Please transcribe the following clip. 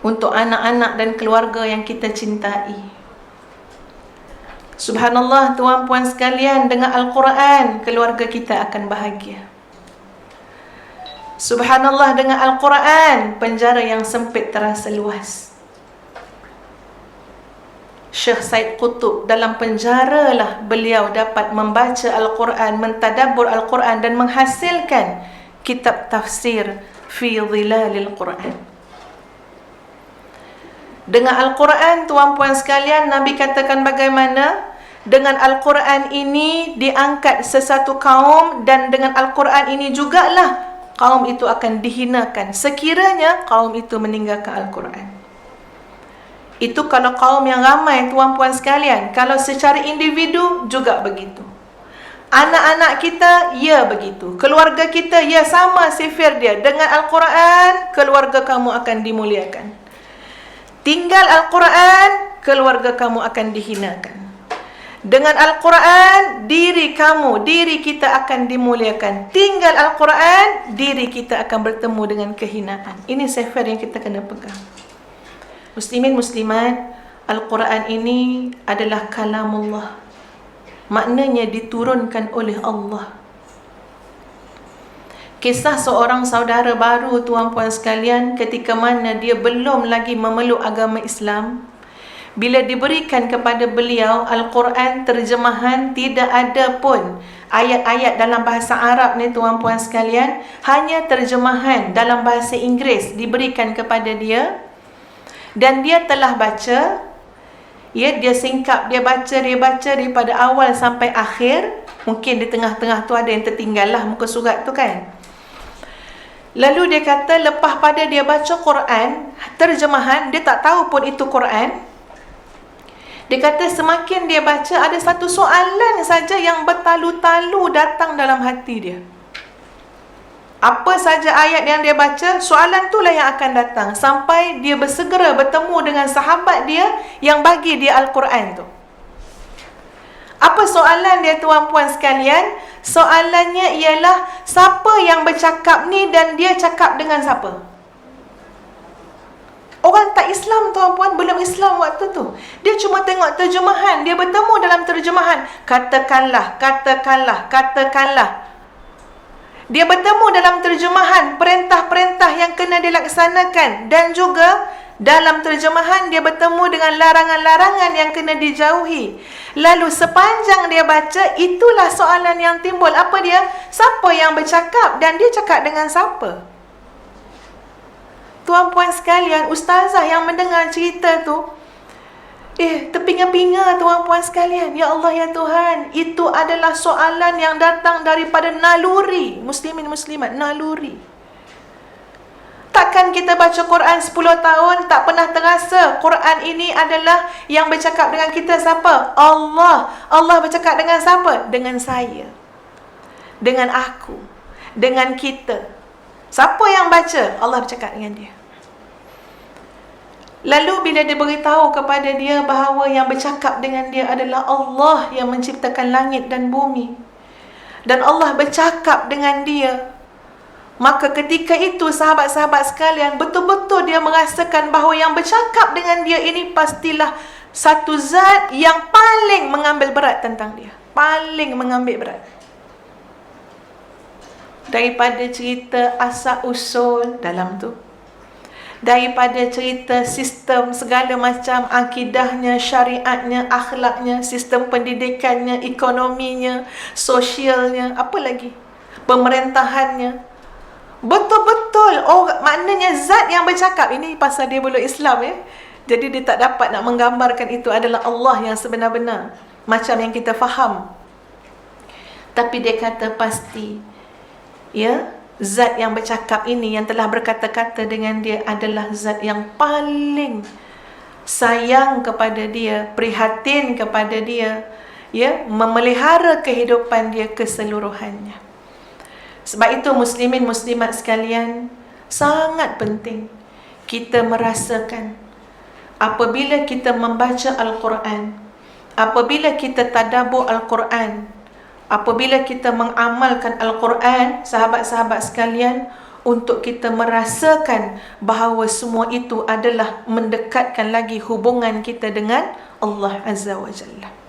untuk anak-anak dan keluarga yang kita cintai. Subhanallah, tuan puan sekalian, dengan Al-Quran keluarga kita akan bahagia. Subhanallah, dengan Al-Quran penjara yang sempit terasa luas. Syekh Said Qutb, dalam penjara lah beliau dapat membaca Al-Quran, mentadabbur Al-Quran dan menghasilkan kitab tafsir Fi Dhilalil Quran. Dengan Al-Quran, tuan-puan sekalian, Nabi katakan bagaimana dengan Al-Quran ini diangkat sesuatu kaum, dan dengan Al-Quran ini jugalah kaum itu akan dihinakan sekiranya kaum itu meninggalkan Al-Quran. Itu kalau kaum yang ramai, tuan-puan sekalian. Kalau secara individu juga begitu. Anak-anak kita, ya begitu. Keluarga kita, ya sama sifir dia. Dengan Al-Quran, keluarga kamu akan dimuliakan. Tinggal Al-Quran, keluarga kamu akan dihinakan. Dengan Al-Quran, diri kita akan dimuliakan. Tinggal Al-Quran, diri kita akan bertemu dengan kehinaan. Ini sifir yang kita kena pegang. Muslimin muslimat, Al-Quran ini adalah kalamullah. Maknanya diturunkan oleh Allah. Kisah seorang saudara baru, tuan-puan sekalian, ketika mana dia belum lagi memeluk agama Islam, bila diberikan kepada beliau Al-Quran terjemahan, tidak ada pun ayat-ayat dalam bahasa Arab ni, tuan-puan sekalian, hanya terjemahan dalam bahasa Inggeris diberikan kepada dia. Dan dia telah baca, ya, dia singkap, dia baca daripada awal sampai akhir. Mungkin di tengah-tengah tu ada yang tertinggal lah muka surat tu kan. Lalu dia kata, lepas pada dia baca Quran terjemahan, dia tak tahu pun itu Quran. Dia kata semakin dia baca, ada satu soalan saja yang bertalu-talu datang dalam hati dia. Apa saja ayat yang dia baca, soalan itulah yang akan datang, sampai dia bersegera bertemu dengan sahabat dia yang bagi dia Al-Quran tu. Apa soalan dia, tuan-puan sekalian? Soalannya ialah, siapa yang bercakap ni dan dia cakap dengan siapa? Orang tak Islam, tuan-puan, belum Islam waktu tu. Dia cuma tengok terjemahan, dia bertemu dalam terjemahan. Katakanlah. Dia bertemu dalam terjemahan perintah-perintah yang kena dilaksanakan, dan juga dalam terjemahan dia bertemu dengan larangan-larangan yang kena dijauhi. Lalu sepanjang dia baca, itulah soalan yang timbul. Apa dia? Siapa yang bercakap dan dia cakap dengan siapa? Tuan-puan sekalian, ustazah yang mendengar cerita tu, terpinga-pinga, tuan-puan sekalian. Ya Allah, ya Tuhan, itu adalah soalan yang datang daripada naluri. Muslimin muslimat, naluri. Takkan kita baca Quran 10 tahun tak pernah terasa Quran ini adalah yang bercakap dengan kita siapa? Allah. Allah bercakap dengan siapa? Dengan saya, dengan aku, dengan kita. Siapa yang baca? Allah bercakap dengan dia. Lalu bila dia beritahu kepada dia bahawa yang bercakap dengan dia adalah Allah yang menciptakan langit dan bumi, dan Allah bercakap dengan dia, maka ketika itu sahabat-sahabat sekalian, betul-betul dia merasakan bahawa yang bercakap dengan dia ini pastilah satu zat yang paling mengambil berat tentang dia. Paling mengambil berat. Daripada cerita asal-usul dalam tu, daripada cerita sistem segala macam, akidahnya, syariatnya, akhlaknya, sistem pendidikannya, ekonominya, sosialnya, apa lagi, pemerintahannya. Betul-betul maknanya zat yang bercakap ini, pasal dia belum Islam jadi dia tak dapat nak menggambarkan itu adalah Allah yang sebenar-benar macam yang kita faham. Tapi dia kata pasti, zat yang bercakap ini, yang telah berkata-kata dengan dia, adalah zat yang paling sayang kepada dia, prihatin kepada dia, memelihara kehidupan dia keseluruhannya. Sebab itu muslimin muslimat sekalian, sangat penting kita merasakan apabila kita membaca Al-Quran, apabila kita tadabbur Al-Quran, apabila kita mengamalkan Al-Quran, sahabat-sahabat sekalian, untuk kita merasakan bahawa semua itu adalah mendekatkan lagi hubungan kita dengan Allah Azza wa Jalla.